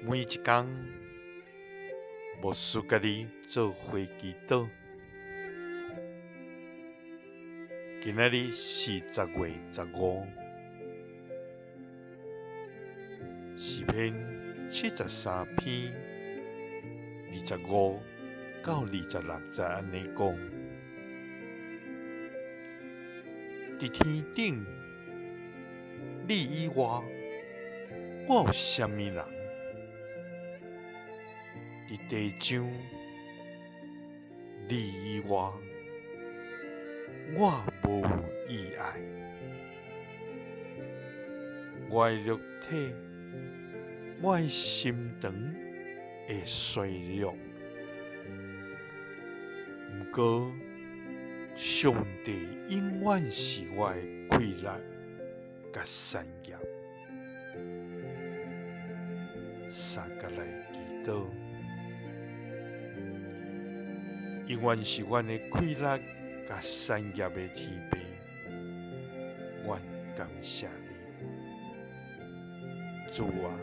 每一天，牧师甲你做伙祈祷。今仔日是10月15，诗篇73篇25到26节安尼讲：伫天顶，你以外，我有啥物人？伫地上，你以外，我无意爱。我的肉体，我的心肠会衰弱，毋过上帝永远是我的快乐甲产业。三甲来祈祷，永远是阮的快乐甲产业的天父，阮感谢你，主啊！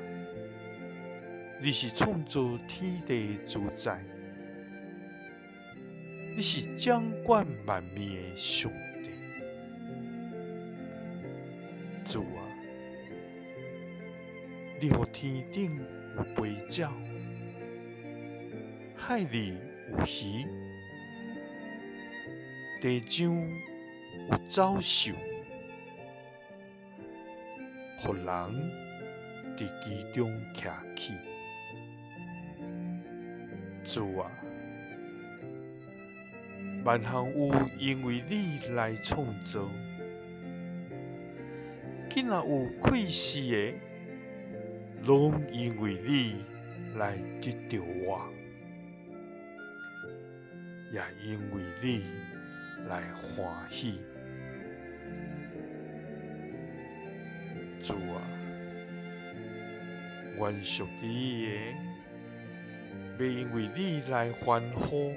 你是创造天地的主宰，你是掌管万物的上帝，主啊！你予天顶有飞鸟，海里有鱼，地上有走兽，予人伫其中徛起。主啊！万项有因为你来创造，竟若有气死的，拢因为你来得到我，也因为你来欢喜。主啊！愿属你的，要因为你来欢呼。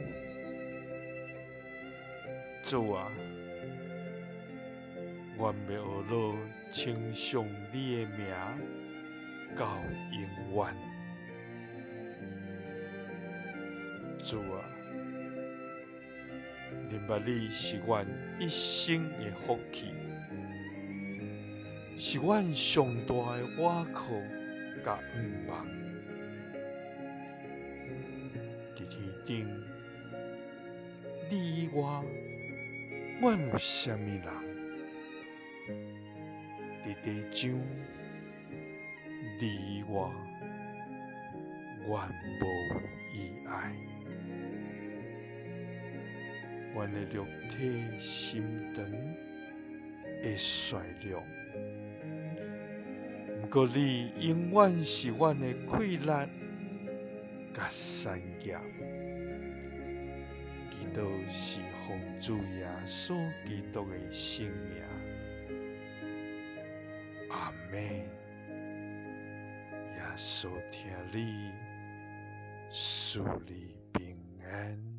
主啊！愿要学乐称颂你的名到永远。主啊！明白你是阮一生的福气，是阮上大的倚靠甲盼望。伫天顶，你以外，阮有啥物人？伫地上，你以外，阮无意爱。阮的肉体、心肠会衰弱，毋过你永远是阮的快乐甲产业。祈祷是奉主耶稣基督的圣名，阿们。耶稣听你，赐你平安。